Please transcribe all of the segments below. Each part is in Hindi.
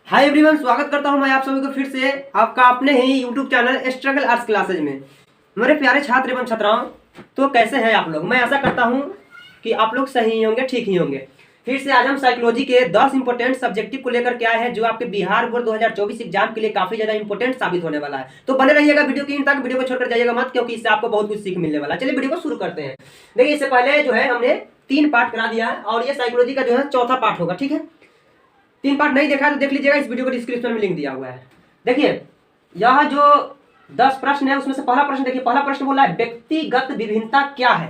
हाय एवरीवन, स्वागत करता हूं मैं आप सभी को फिर से आपका अपने ही YouTube channel struggle arts classes में। मेरे प्यारे छात्र एवं छात्राओं, तो कैसे हैं आप लोग। मैं आशा करता हूं कि आप लोग सही होंगे, ठीक ही होंगे। फिर से आज हम साइकोलॉजी के 10 इंपॉर्टेंट सब्जेक्टिव को लेकर के आए हैं, जो आपके बिहार बोर्ड 2024 एग्जाम के लिए काफी ज्यादा इंपॉर्टेंट साबित होने वाला है। तो बने रहिएगा वीडियो के इन तक, वीडियो को छोड़कर जाइएगा मत, क्योंकि इससे आपको बहुत कुछ सीख मिलने वाला है। चलिए वीडियो को शुरू करते हैं। देखिए, इससे पहले जो है हमने 3 पार्ट करा दिया है और ये साइकोलॉजी का जो है चौथा पार्ट होगा। ठीक है, 3 पार्ट नहीं देखा है तो देख लीजिएगा, इस वीडियो को डिस्क्रिप्शन में लिंक दिया हुआ है। देखिए, यह जो 10 प्रश्न है उसमें से पहला प्रश्न देखिए। पहला प्रश्न बोला है व्यक्तिगत विभिन्नता क्या है।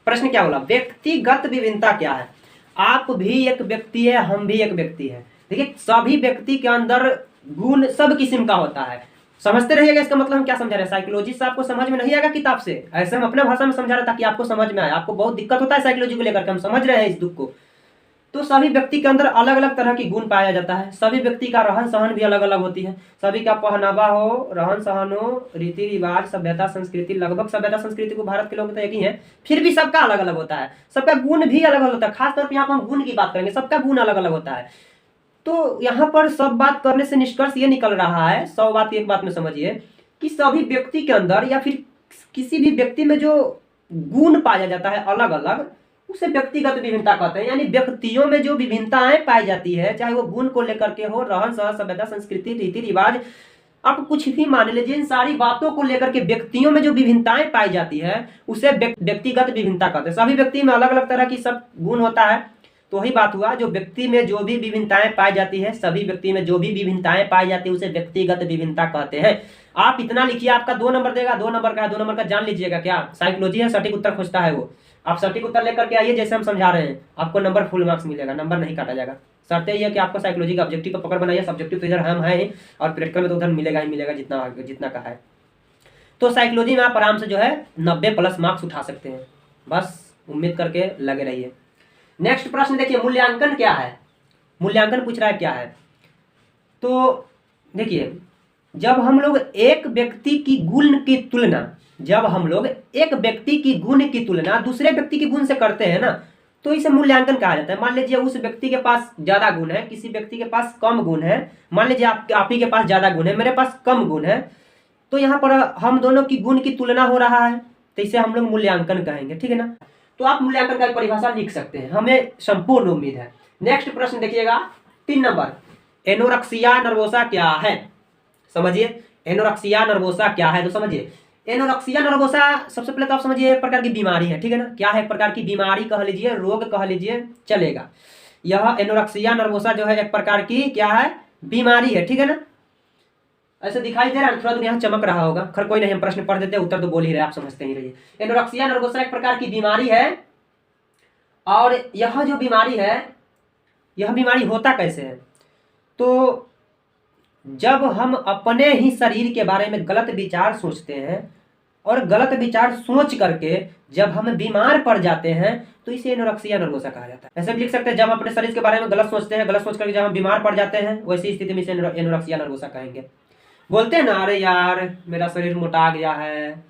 प्रश्न क्या बोला, व्यक्तिगत विभिन्नता क्या है। आप भी एक व्यक्ति है, हम भी एक व्यक्ति है। देखिए, सभी व्यक्ति के अंदर गुण सब किस्म का होता है। समझते रहिएगा, इसका मतलब हम क्या समझा रहे हैं। साइकोलॉजी से आपको समझ में नहीं आएगा किताब से, ऐसे हम अपने भाषा में समझा रहे ताकि आपको समझ में आए। आपको बहुत दिक्कत होता है साइकोलॉजी को लेकर के, हम समझ रहे हैं इस दुख को। तो सभी व्यक्ति के अंदर अलग अलग तरह की गुण पाया जाता है। सभी व्यक्ति का रहन सहन भी अलग अलग होती है। सभी का पहनावा हो, रहन सहन हो, रीति रिवाज, सभ्यता संस्कृति, लगभग सभ्यता संस्कृति को भारत के लोग तो एक ही है, फिर भी सबका अलग अलग होता है। सबका गुण भी अलग अलग होता है। खासतौर पर यहाँ पर हम गुण की बात करेंगे, सबका गुण अलग अलग होता है। तो यहाँ पर सब बात करने से निष्कर्ष ये निकल रहा है, 100 बात एक बात में समझिए, कि सभी व्यक्ति के अंदर या फिर किसी भी व्यक्ति में जो गुण पाया जाता है अलग अलग, उसे व्यक्तिगत विभिन्नता कहते हैं। यानी व्यक्तियों में जो विभिन्नताएं पाई जाती है, चाहे वो गुण को लेकर के हो, रहन सहन, सभ्यता संस्कृति, रीति रिवाज, आप कुछ भी मान लीजिए, इन सारी बातों को लेकर के व्यक्तियों में जो विभिन्नताएं पाई जाती है उसे व्यक्तिगत विभिन्नता कहते हैं। सभी व्यक्ति में अलग अलग तरह की सब गुण होता है। तो वही बात हुआ, जो व्यक्ति में जो भी विभिन्नताएं पाई जाती है, सभी व्यक्ति में जो भी विभिन्नताएं पाई जाती है उसे व्यक्तिगत विभिन्नता कहते हैं। आप इतना लिखिए, आपका 2 नंबर देगा। 2 नंबर का है, 2 नंबर का जान लीजिएगा। क्या साइकोलॉजी है, सटीक उत्तर खोजता है वो। आप सटीक उत्तर लेकर के आइए, जैसे हम समझा रहे हैं, आपको नंबर फुल मार्क्स मिलेगा, नंबर नहीं काटा जाएगा। शर्त यह है कि आपको साइकोलॉजी का ऑब्जेक्टिव को पकड़ बनाइए। सब्जेक्टिव तो इधर हम हैं और प्रैक्टिकल में तो उधर मिलेगा ही मिलेगा, जितना का है। तो साइकोलॉजी में आप आराम से जो है 90+ मार्क्स उठा सकते हैं। बस उम्मीद करके लगे रहिए। नेक्स्ट प्रश्न देखिए, मूल्यांकन क्या है। मूल्यांकन पूछ रहा है क्या है। तो देखिए, जब हम लोग एक व्यक्ति की गुण की तुलना दूसरे व्यक्ति के गुण से करते हैं ना, तो इसे मूल्यांकन कहा जाता है। मान लीजिए उस व्यक्ति के पास ज्यादा गुण है, किसी व्यक्ति के पास कम गुण है। मान लीजिए आप ही के पास ज्यादा गुण है, मेरे पास कम गुण है, तो यहाँ पर हम दोनों की गुण की तुलना हो रहा है, तो इसे हम लोग मूल्यांकन कहेंगे। ठीक है ना। तो आप मूल्यांकन का परिभाषा लिख सकते हैं, हमें संपूर्ण उम्मीद है। नेक्स्ट प्रश्न देखिएगा, 3 नंबर, एनोरेक्सिया नर्वोसा क्या है। समझिए, एनोरेक्सिया नर्वोसा क्या है। तो समझिए, एनोरेक्सिया नर्वोसा सबसे पहले तो आप समझिए एक प्रकार की बीमारी है। ठीक है ना। क्या है, एक प्रकार की बीमारी कह लीजिए, रोग कह लीजिए, चलेगा। यह एनोरेक्सिया नर्वोसा जो है एक प्रकार की क्या है, बीमारी है। ठीक है ना। ऐसे दिखाई दे रहा है, थोड़ा दूर यहाँ चमक रहा होगा। खैर कोई नहीं, हम प्रश्न पढ़ देते हैं, उत्तर तो बोल ही रहे, आप समझते ही रहिए। एनोरेक्सिया नर्वोसा एक प्रकार की बीमारी है, और यह जो बीमारी है, यह बीमारी होता कैसे है। तो जब हम अपने ही शरीर के बारे में गलत विचार सोचते हैं और गलत विचार सोच करके जब हम बीमार पड़ जाते हैं, तो इसे एनोरेक्सिया नर्वोसा कहा जाता है। ऐसे भी लिख सकते हैं, जब हम अपने शरीर के बारे में गलत सोचते हैं, गलत सोच करके जब हम बीमार पड़ जाते हैं, वैसी स्थिति में इसे एनोरेक्सिया नर्वोसा कहेंगे। बोलते हैं ना, अरे यार मेरा शरीर मोटा गया है,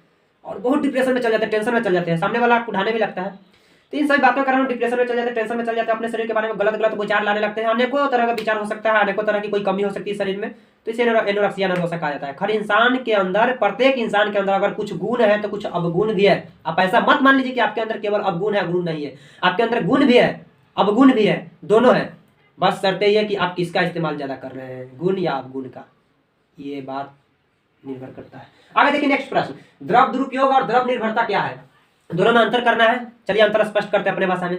और बहुत डिप्रेशन में चल जाते हैं, टेंशन में चल जाते हैं, सामने वाला उठाने भी लगता है। तो इन सभी बातों के कारण डिप्रेशन में चल जाते हैं, टेंशन में चल जाते हैं, अपने शरीर के बारे में गलत गलत विचार लाने लगते हैं। अनेकों तरह का विचार हो सकता है, अनेकों तरह की कोई कमी हो सकती है शरीर में, तो इसे एनोरेक्सिया नर्वोसा कहा जाता है। हर इंसान के अंदर, प्रत्येक इंसान के अंदर अगर कुछ गुण है तो कुछ अवगुण भी है। आप ऐसा मत मान लीजिए कि आपके अंदर केवल अवगुण है, गुण नहीं है। आपके अंदर गुण भी है, अवगुण भी है, दोनों है। बस शर्त यह है कि आप किसका इस्तेमाल ज्यादा कर रहे हैं, गुण या अवगुण का, ये बात निर्भर करता है। आगे देखिए, नेक्स्ट प्रश्न, द्रव दुरुपयोग और द्रव निर्भरता क्या है। दोनों में अंतर करना है। चलिए अंतर स्पष्ट करते हैं अपने भाषा में।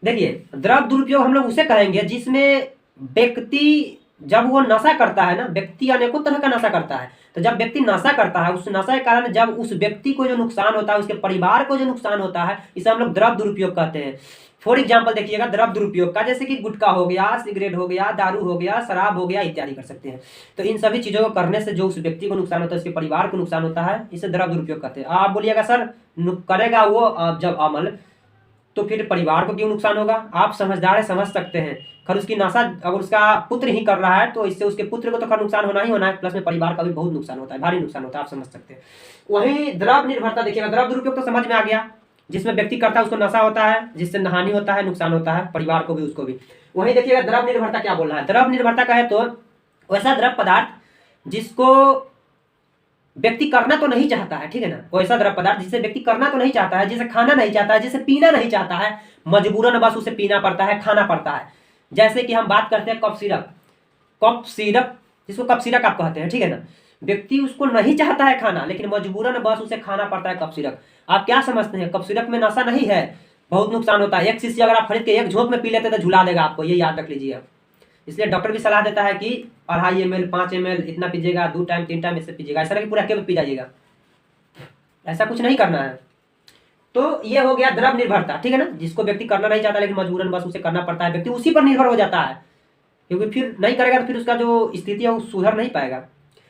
देखिए, द्रव दुरुपयोग हम लोग उसे कहेंगे जिसमें व्यक्ति जब वो नशा करता है ना, व्यक्ति अनेकों तरह का नशा करता है, तो जब व्यक्ति नशा करता है, उस नशा के कारण जब उस व्यक्ति को जो नुकसान होता है, उसके परिवार को जो नुकसान होता है, इसे हम लोग द्रव दुरुपयोग कहते हैं। फॉर एग्जाम्पल देखिएगा द्रव दुरुपयोग का, जैसे कि गुटखा हो गया, सिगरेट हो गया, दारू हो गया, शराब हो गया, इत्यादि कर सकते हैं। तो इन सभी चीजों को करने से जो उस व्यक्ति को नुकसान होता है, उसके परिवार को नुकसान होता है, इसे द्रव दुरुपयोग कहते हैं। आप बोलिएगा सर करेगा वो जब अमल, तो फिर परिवार को क्यों नुकसान होगा। आप समझदार है, समझ सकते हैं। खैर उसकी नशा अगर उसका पुत्र ही कर रहा है, तो इससे उसके पुत्र को तो खैर नुकसान होना ही होना है, प्लस में परिवार का भी बहुत नुकसान होता है, भारी नुकसान होता है, आप समझ सकते हैं। वहीं द्रव निर्भरता देखिएगा, द्रव दुरुपयोग तो समझ में आ गया, जिसमें व्यक्ति करता है उसको नशा होता है, जिससे हानि होता है, नुकसान होता है, परिवार को भी, उसको भी। वहीं देखिएगा द्रव निर्भरता क्या बोल रहा है। द्रव निर्भरता का है तो वैसा द्रव पदार्थ जिसको व्यक्ति करना तो नहीं चाहता है, ठीक है ना, वैसा द्रव पदार्थ जिसे व्यक्ति करना तो नहीं चाहता है, जिसे खाना नहीं चाहता है, जिसे पीना नहीं चाहता है, मजबूरन बस उसे पीना पड़ता है, खाना पड़ता है। जैसे कि हम बात करते हैं कफ सिरप। कफ सिरप जिसको कफ सिरप आप कहते हैं, ठीक है ना, व्यक्ति उसको नहीं चाहता है खाना, लेकिन मजबूरन बस उसे खाना पड़ता है कफ सिरप। आप क्या समझते हैं, कफ सिरप में नशा नहीं है, बहुत नुकसान होता है। एक शीशी अगर आप खरीद के एक झोंक में पी लेते तो झुला देगा आपको, ये याद रख लीजिए आप। इसलिए डॉक्टर भी सलाह देता है कि 2.5 ml 5 ml इतना पीजिएगा, 2 टाइम 3 टाइम इससे पीजिएगा, ऐसा नहीं कि पूरा केवल पी जाइएगा, ऐसा कुछ नहीं करना है। तो ये हो गया द्रव निर्भरता, ठीक है ना, जिसको व्यक्ति करना नहीं चाहता लेकिन मजबूरन बस उसे करना पड़ता है, व्यक्ति उसी पर निर्भर हो जाता है, क्योंकि फिर नहीं करेगा तो फिर उसका जो स्थिति है वो सुधर नहीं पाएगा।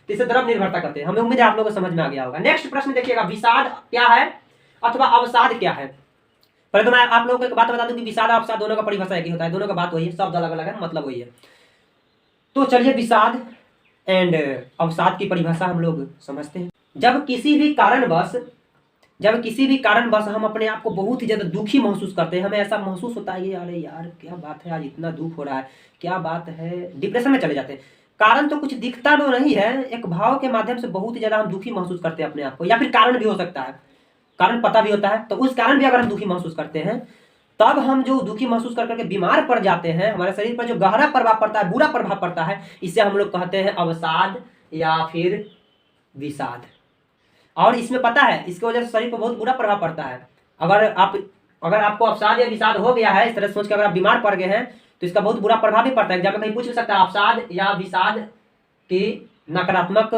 तो इसे द्रव निर्भरता कहते हैं। हमें उम्मीद है आप लोगों को समझ में आ गया होगा। नेक्स्ट प्रश्न देखिएगा, विषाद क्या है अथवा अवसाद क्या है। पहले तो मैं आप लोगों को एक बात बता दूं कि विषाद और अवसाद दोनों का परिभाषा एक ही होता है, दोनों का बात वही है, शब्द अलग अलग है, मतलब वही है। तो चलिए विषाद एंड अवसाद की परिभाषा हम लोग समझते हैं। जब किसी भी कारणवश हम अपने आप को बहुत ही ज्यादा दुखी महसूस करते हैं, हमें ऐसा महसूस होता है कि अरे यार क्या बात है, आज इतना दुख हो रहा है, क्या बात है, डिप्रेशन में चले जाते हैं। कारण तो कुछ दिखता तो नहीं है, एक भाव के माध्यम से बहुत ही ज्यादा हम दुखी महसूस करते हैं अपने आप को, या फिर कारण भी हो सकता है, कारण पता भी होता है, तो उस कारण भी अगर हम दुखी महसूस करते हैं, तब हम जो दुखी महसूस कर करके बीमार पड़ जाते हैं, हमारे शरीर पर जो गहरा प्रभाव पड़ता है, बुरा प्रभाव पड़ता है, इसे हम लोग कहते हैं अवसाद या फिर विषाद। और इसमें पता है इसकी वजह से शरीर पर बहुत बुरा प्रभाव पड़ता है। अगर आपको अवसाद या विषाद हो गया है, इस तरह सोच के अगर आप बीमार पड़ गए हैं, तो इसका बहुत बुरा प्रभाव भी पड़ता है। जब कहीं पूछ भी सकता है अवसाद या विषाद की नकारात्मक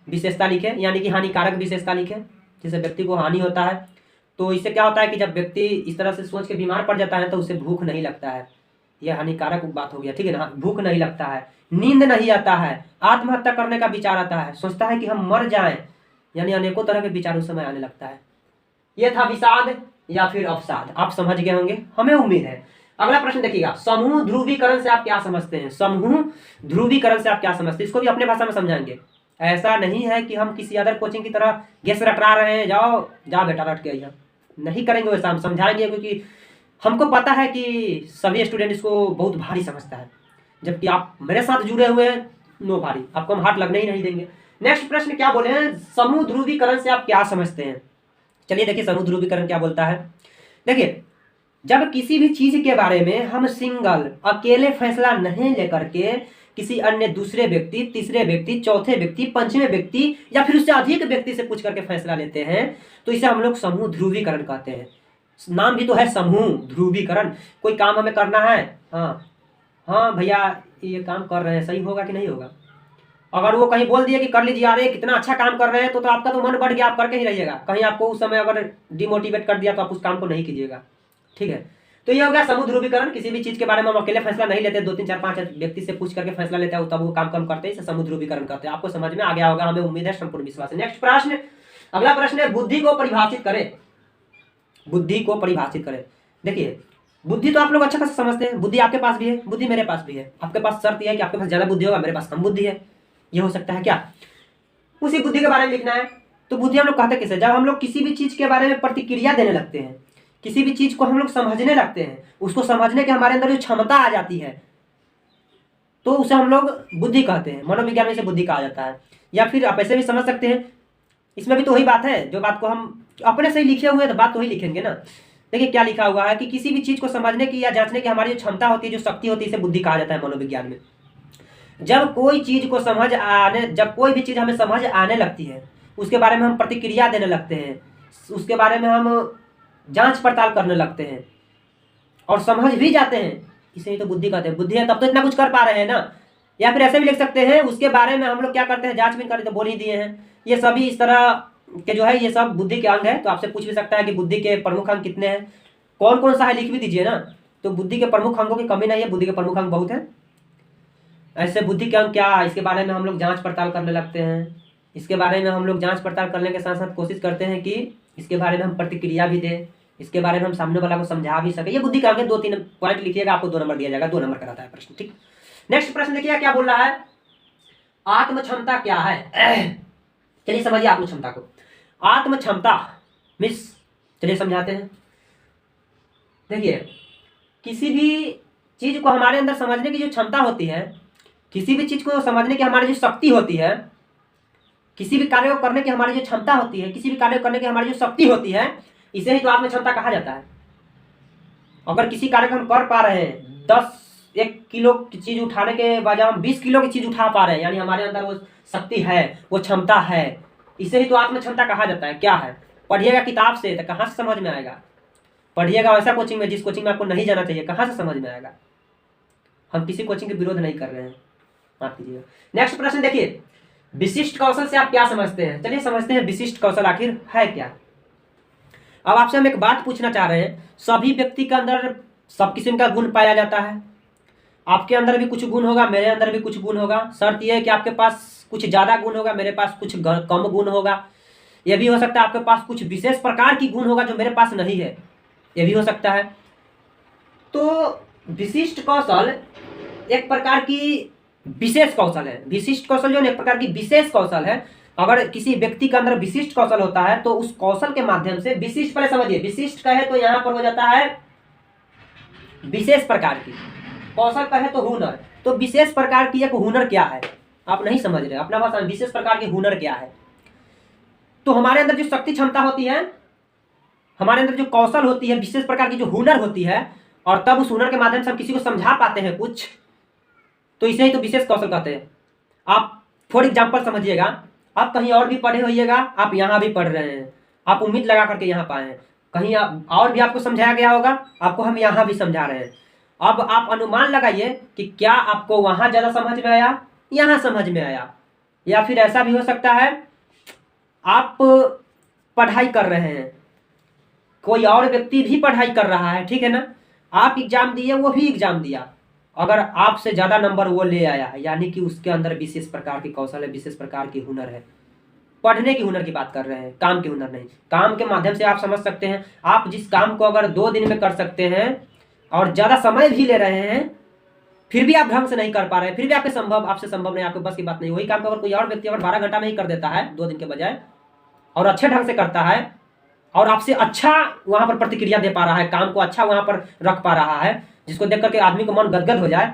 विशेषता लिखे, यानी कि हानिकारक विशेषता लिखे, जिससे व्यक्ति को हानि होता है। तो इससे क्या होता है कि जब व्यक्ति इस तरह से सोच के बीमार पड़ जाता है तो उसे भूख नहीं लगता है, यह हानिकारक बात हो गया, ठीक है ना। भूख नहीं लगता है, नींद नहीं आता है, आत्महत्या करने का विचार आता है, सोचता है कि हम मर जाएं, यानी अनेकों तरह के विचार उस समय आने लगता है। यह था विषाद या फिर अवसाद। आप समझ गए होंगे, हमें उम्मीद है। अगला प्रश्न देखिएगा, समूह ध्रुवीकरण से आप क्या समझते हैं। समूह ध्रुवीकरण से आप क्या समझते हैं, इसको भी अपने भाषा में समझाएंगे। ऐसा नहीं है कि हम किसी अदर कोचिंग की तरह गैस रटरा रहे हैं, जाओ बेटा रट के आइए, नहीं करेंगे वैसा, हम समझाएंगे, क्योंकि हमको पता है कि सभी स्टूडेंट इसको बहुत भारी समझता है, जबकि आप मेरे साथ जुड़े हुए हैं, नो भारी, आपको हम हाथ लगने ही नहीं देंगे। नेक्स्ट प्रश्न क्या बोले हैं, समूह ध्रुवीकरण से आप क्या समझते हैं। चलिए देखिए समूह ध्रुवीकरण क्या बोलता है। देखिए जब किसी भी चीज के बारे में हम सिंगल अकेले फैसला नहीं लेकर के किसी अन्य दूसरे व्यक्ति, तीसरे व्यक्ति, चौथे व्यक्ति, पंचवें व्यक्ति या फिर उससे अधिक व्यक्ति से पूछ करके फैसला लेते हैं, तो इसे हम लोग समूह ध्रुवीकरण कहते हैं। नाम भी तो है समूह ध्रुवीकरण। कोई काम हमें करना है, हाँ भैया ये काम कर रहे हैं, सही होगा कि नहीं होगा। अगर वो कहीं बोल दिए कि कर लीजिए, अरे कितना अच्छा काम कर रहे हैं, तो आपका तो मन बढ़ गया, आप करके ही रहिएगा। कहीं आपको उस समय अगर डिमोटिवेट कर दिया तो आप उस काम को नहीं कीजिएगा, ठीक है। तो ये हो गया समूह ध्रुवीकरण। किसी भी चीज के बारे में हम अकेले फैसला नहीं लेते, 2 3 4 5 व्यक्ति से पूछ करके फैसला लेते हैं, तब वो काम कम करते हैं, इसे समूह ध्रुवीकरण करते हैं। आपको समझ में आ गया होगा, हमें उम्मीद है, संपूर्ण विश्वास है। नेक्स्ट प्रश्न, अगला प्रश्न है, बुद्धि को परिभाषित करें। बुद्धि को परिभाषित करें। देखिए बुद्धि तो आप लोग अच्छा खासा समझते हैं, बुद्धि आपके पास भी है, बुद्धि मेरे पास भी है। आपके पास शर्त यह है कि आपके पास ज्यादा बुद्धि होगा, मेरे पास कम बुद्धि है, ये हो सकता है क्या, उसी बुद्धि के बारे में लिखना है। तो बुद्धि हम लोग कहते किसे, जब हम लोग किसी भी चीज के बारे में प्रतिक्रिया देने लगते हैं, किसी भी चीज को हम लोग समझने लगते हैं, उसको समझने के हमारे अंदर जो क्षमता आ जाती है, तो उसे हम लोग बुद्धि कहते हैं। मनोविज्ञान में से बुद्धि कहा जाता है। या फिर आप ऐसे भी समझ सकते हैं, इसमें भी तो वही बात है, जो बात को हम अपने से ही लिखे हुए हैं तो बात तो वही लिखेंगे ना। देखिए क्या लिखा हुआ है कि किसी भी चीज को समझने की या जांचने की हमारी जो क्षमता होती है, जो शक्ति होती है, इसे बुद्धि कहा जाता है मनोविज्ञान में। जब कोई भी चीज हमें समझ आने लगती है, उसके बारे में हम प्रतिक्रिया देने लगते हैं, उसके बारे में हम जांच पड़ताल करने लगते हैं और समझ भी जाते हैं, इसे ही तो बुद्धि कहते हैं। बुद्धि है तब तो इतना कुछ कर पा रहे हैं ना। या फिर ऐसे भी लिख सकते हैं, उसके बारे में हम लोग क्या करते हैं, जांच भी करते, तो बोल ही दिए हैं। ये सभी इस तरह के जो है, ये सब बुद्धि के अंग है। तो आपसे पूछ भी सकता है कि बुद्धि के प्रमुख अंग कितने हैं, कौन कौन सा है, लिख भी दीजिए ना। तो बुद्धि के प्रमुख अंगों की कमी नहीं है, बुद्धि के प्रमुख अंग बहुत है। ऐसे बुद्धि के अंग क्या, इसके बारे में हम लोग जांच पड़ताल करने लगते हैं। इसके बारे में हम लोग जांच पड़ताल करने के साथ साथ कोशिश करते हैं कि इसके बारे में हम प्रतिक्रिया भी दें, इसके बारे में हम सामने वाला को समझा भी सके। ये बुद्धि का अंग है। 2-3 पॉइंट लिखिएगा, आपको 2 नंबर दिया जाएगा, 2 नंबर का रहता है प्रश्न, ठीक। नेक्स्ट प्रश्न देखिए क्या बोल रहा है, आत्म क्षमता क्या है। चलिए समझिए आत्म क्षमता को। आत्म क्षमता चलिए समझाते हैं। देखिए किसी भी चीज को हमारे अंदर समझने की जो क्षमता होती है, किसी भी चीज को समझने की हमारी जो शक्ति होती है, किसी भी कार्य को करने की हमारी जो क्षमता होती है, किसी भी कार्य को करने की हमारी जो शक्ति होती है, इसे ही तो आत्म क्षमता कहा जाता है। अगर किसी कार्य को हम कर पा रहे हैं, 1 किलो की चीज उठाने के बजाय हम 20 किलो की चीज उठा पा रहे हैं, यानी हमारे अंदर वो शक्ति है, वो क्षमता है, इसे ही तो आत्म क्षमता कहा जाता है। क्या है? पढ़िएगा किताब से तो कहाँ से समझ में आएगा? पढ़िएगा वैसा कोचिंग में जिस कोचिंग में आपको नहीं जाना चाहिए, कहाँ से समझ में आएगा? हम किसी कोचिंग के विरोध नहीं कर रहे हैं, माफ कीजिएगा। नेक्स्ट प्रश्न देखिए, विशिष्ट कौशल से आप क्या समझते हैं? चलिए समझते हैं विशिष्ट कौशल आखिर है क्या। अब आपसे हम एक बात पूछना चाह रहे हैं, सभी व्यक्ति के अंदर सब किस्म का गुण पाया जाता है। आपके अंदर भी कुछ गुण होगा, मेरे अंदर भी कुछ गुण होगा। शर्त यह है कि आपके पास कुछ ज्यादा गुण होगा, मेरे पास कुछ कम गुण होगा। यह भी हो सकता है आपके पास कुछ विशेष प्रकार की गुण होगा जो मेरे पास नहीं है, यह भी हो सकता है। तो विशिष्ट कौशल एक प्रकार की विशेष कौशल है। विशिष्ट कौशल जो है एक प्रकार की विशेष कौशल है। अगर किसी व्यक्ति के अंदर विशिष्ट कौशल होता है तो उस कौशल के माध्यम से, विशिष्ट पहले समझिए, विशिष्ट कहे तो यहां पर हो जाता है विशेष प्रकार की, कौशल कहे तो हुनर। तो विशेष प्रकार की एक हुनर क्या है आप नहीं समझ रहे, अपना भाषा में विशेष प्रकार की हुनर क्या है? तो हमारे अंदर जो शक्ति क्षमता होती है, हमारे अंदर जो कौशल होती है, विशेष प्रकार की जो हुनर होती है, और तब उस हुनर के माध्यम से हम किसी को समझा पाते हैं कुछ, तो इसे ही तो विशेष कौशल कहते हैं। आप फॉर एग्जाम्पल समझिएगा, आप कहीं और भी पढ़े होइएगा, आप यहाँ भी पढ़ रहे हैं, आप उम्मीद लगा करके यहाँ पाए हैं, कहीं और भी आपको समझाया गया होगा, आपको हम यहाँ भी समझा रहे हैं। अब आप अनुमान लगाइए कि क्या आपको वहाँ ज़्यादा समझ में आया, यहाँ समझ में आया। या फिर ऐसा भी हो सकता है आप पढ़ाई कर रहे हैं, कोई और व्यक्ति भी पढ़ाई कर रहा है, ठीक है ना, आप एग्जाम दिए, वो भी एग्जाम दिया, अगर आपसे ज़्यादा नंबर वो ले आया है, यानी कि उसके अंदर विशेष प्रकार की कौशल है, विशेष प्रकार की हुनर है। पढ़ने की हुनर की बात कर रहे हैं, काम की हुनर नहीं। काम के माध्यम से आप समझ सकते हैं, आप जिस काम को अगर 2 दिन में कर सकते हैं और ज़्यादा समय भी ले रहे हैं, फिर भी आप ढंग से नहीं कर पा रहे हैं, फिर भी आपसे संभव नहीं, आपके बस की बात नहीं। वही काम को अगर कोई और व्यक्ति अगर 12 घंटा में ही कर देता है 2 दिन के बजाय, और अच्छे ढंग से करता है, और आपसे अच्छा वहाँ पर प्रतिक्रिया दे पा रहा है, काम को अच्छा वहाँ पर रख पा रहा है, जिसको देख करके आदमी को मन गदगद हो जाए,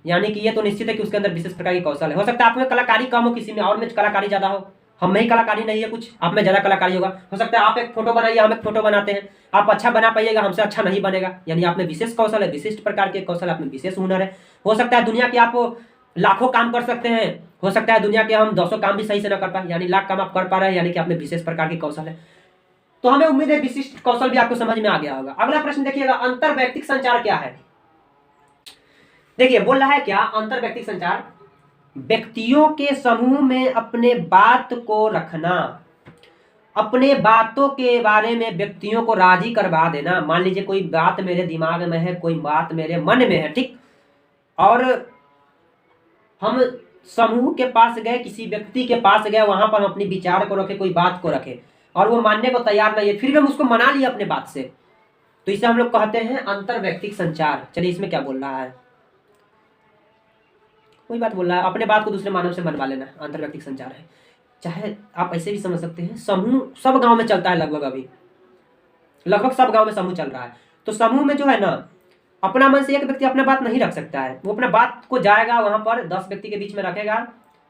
यानी कि ये तो निश्चित है कि उसके अंदर विशेष प्रकार की कौशल है। हो सकता है आप में कलाकारी कम हो, किसी में और में कलाकारी ज़्यादा हो, हम में ही कलाकारी नहीं है कुछ, आप में ज़्यादा कलाकारी होगा। हो सकता है आप एक फोटो बनाइए, हम एक फोटो बनाते हैं, आप अच्छा बना पाइएगा, हमसे अच्छा नहीं बनेगा, यानी आप में विशेष कौशल है, विशिष्ट प्रकार के कौशल, आप में विशेष हुनर है। हो सकता है दुनिया के आप लाखों काम कर सकते हैं, हो सकता है दुनिया के हम 200 काम भी सही से ना कर पाए, यानी लाख काम आप कर पा रहे हैं, यानी कि आप में विशेष प्रकार की कौशल है। तो हमें उम्मीद है विशिष्ट कौशल भी आपको समझ में आ गया होगा। अगला प्रश्न देखिएगा, अंतर व्यक्तिक संचार क्या है? देखिए बोल रहा है क्या, अंतर व्यक्तिक संचार, व्यक्तियों के समूह में अपने बात को रखना, अपने बातों के बारे में व्यक्तियों को राजी करवा देना। मान लीजिए कोई बात मेरे दिमाग में है, कोई बात मेरे मन में है, ठीक, और हम समूह के पास गए, किसी व्यक्ति के पास गए, वहां पर हम अपनी विचार को रखे, कोई बात को रखे, और वो मानने को तैयार नहीं है, फिर भी हम उसको मना लिए अपने बात से, तो इसे हम लोग कहते हैं अंतर व्यक्तिक संचार। चलिए इसमें क्या बोल रहा है, कोई बात बोल रहा है, अपने बात को दूसरे मानव से मनवा लेना, अंतर व्यक्तिक संचार है। चाहे आप ऐसे भी समझ सकते हैं, समूह सब गांव में चलता है, लगभग अभी लगभग सब गांव में समूह चल रहा है। तो समूह में जो है ना, अपना मन से एक व्यक्ति अपना बात नहीं रख सकता है, वो अपना बात को जाएगा वहां पर 10 व्यक्ति के बीच में रखेगा,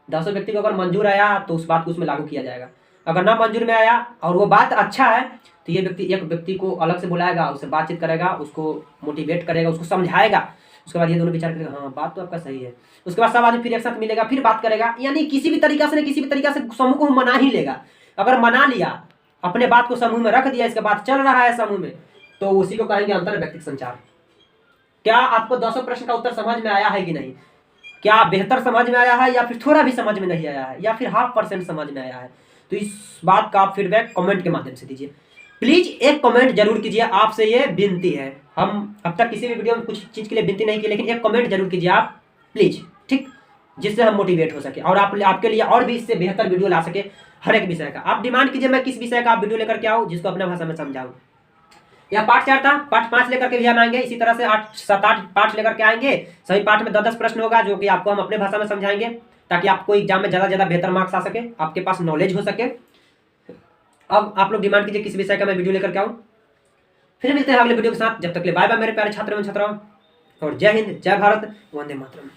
10 व्यक्ति को अगर मंजूर आया तो उस बात को उसमें लागू किया जाएगा, अगर ना मंजूर में आया और वो बात अच्छा है तो ये व्यक्ति एक व्यक्ति को अलग से बुलाएगा, उससे बातचीत करेगा, उसको मोटिवेट करेगा, उसको समझाएगा, उसके बाद ये दोनों विचार करेगा, हाँ बात तो आपका सही है, उसके बाद सब आदमी फिर एक साथ मिलेगा, फिर बात करेगा, यानी किसी भी तरीका से समूह को मना ही लेगा। अगर मना लिया, अपने बात को समूह में रख दिया, इसके बाद चल रहा है समूह में, तो उसी को कहेंगे अंतर व्यक्तिक संचार। क्या आपको 200 प्रश्न का उत्तर समझ में आया है कि नहीं? क्या बेहतर समझ में आया है, या फिर थोड़ा भी समझ में नहीं आया है, या फिर 0.5% समझ में आया है? तो इस बात का आप फीडबैक कमेंट के माध्यम से दीजिए। प्लीज एक कमेंट जरूर कीजिए, आपसे ये विनती है। हम अब तक किसी भी वीडियो में कुछ चीज के लिए विनती नहीं की, लेकिन एक कमेंट जरूर कीजिए आप प्लीज, ठीक, जिससे हम मोटिवेट हो सके और आपके लिए और भी इससे बेहतर वीडियो ला सके। हर एक विषय का आप डिमांड कीजिए, मैं किस विषय का आप वीडियो लेकर के आऊँ जिसको अपने भाषा में समझाऊँ। यह पार्ट 4 था, पार्ट 5 लेकर के भी हम आएंगे, इसी तरह से 7-8 पार्ट लेकर के आएंगे। सभी पार्ट में 10-10 प्रश्न होगा जो कि आपको हम अपने भाषा में समझाएंगे, ताकि आपको एग्जाम में ज़्यादा बेहतर मार्क्स आ सके, आपके पास नॉलेज हो सके। अब आप लोग डिमांड कीजिए किस विषय का मैं वीडियो लेकर के आऊँ। फिर मिलते हैं अगले वीडियो के साथ, जब तक के लिए बाय बाय मेरे प्यारे छात्र एवं छात्राओं। और जय हिंद, जय भारत, वंदे मातरम।